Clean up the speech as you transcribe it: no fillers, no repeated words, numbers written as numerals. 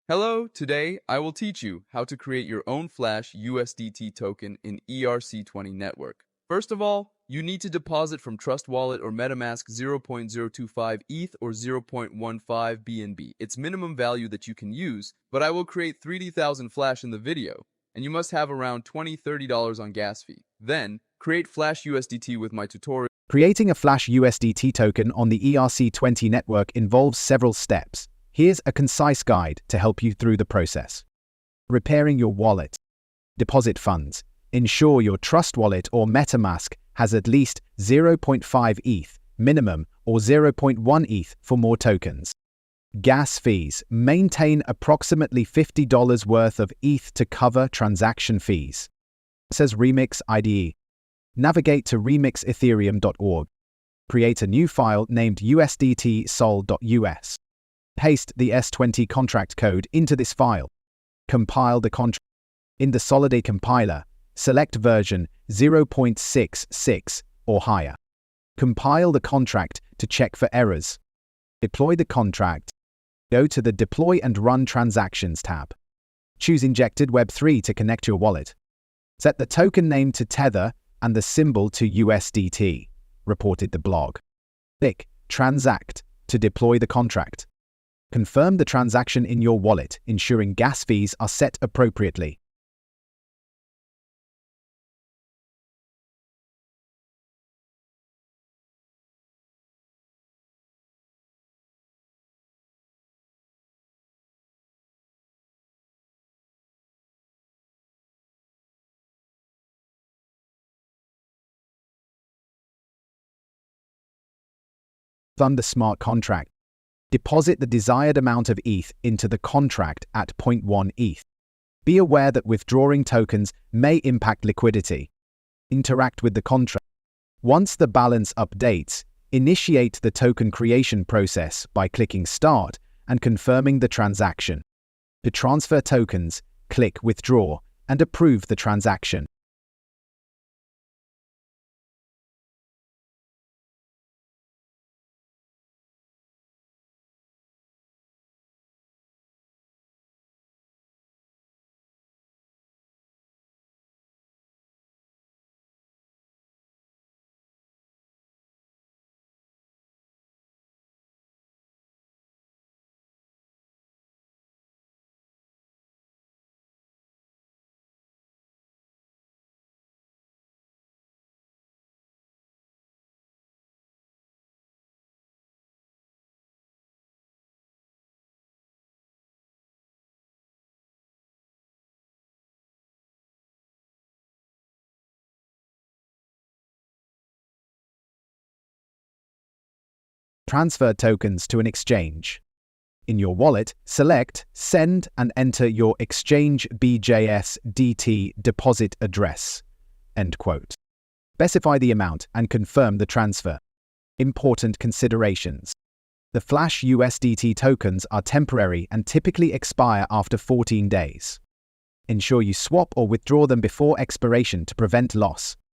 Hello, today I will teach you how to create your own Flash USDT token in ERC20 network. First of all, you need to deposit from Trust Wallet or MetaMask 0.025 ETH or 0.15 BNB. It's minimum value that you can use, but I will create 30,000 Flash in the video, and you must have around $20-30 on gas fee. Then, create Flash USDT with my tutorial. Creating a Flash USDT token on the ERC20 network involves several steps. Here's a concise guide to help you through the process. Repairing your wallet. Deposit funds. Ensure your Trust Wallet or MetaMask has at least 0.5 ETH minimum or 0.1 ETH for more tokens. Gas fees. Maintain approximately $50 worth of ETH to cover transaction fees. Says Remix IDE. Navigate to remixethereum.org. Create a new file named usdt-sol.us. Paste the ERC20 contract code into this file. Compile the contract. In the Solidity compiler, select version 0.66 or higher. Compile the contract to check for errors. Deploy the contract. Go to the Deploy and Run Transactions tab. Choose Injected Web3 to connect your wallet. Set the token name to Tether and the symbol to USDT, reported the blog. Click Transact to deploy the contract. Confirm the transaction in your wallet, ensuring gas fees are set appropriately. Fund the smart contract. Deposit the desired amount of ETH into the contract at 0.1 ETH. Be aware that withdrawing tokens may impact liquidity. Interact with the contract. Once the balance updates, initiate the token creation process by clicking Start and confirming the transaction. To transfer tokens, click Withdraw and approve the transaction. Transfer tokens to an exchange. In your wallet, select Send and enter your exchange BJSDT deposit address. End quote. Specify the amount and confirm the transfer. Important considerations. The Flash USDT tokens are temporary and typically expire after 14 days. Ensure you swap or withdraw them before expiration to prevent loss.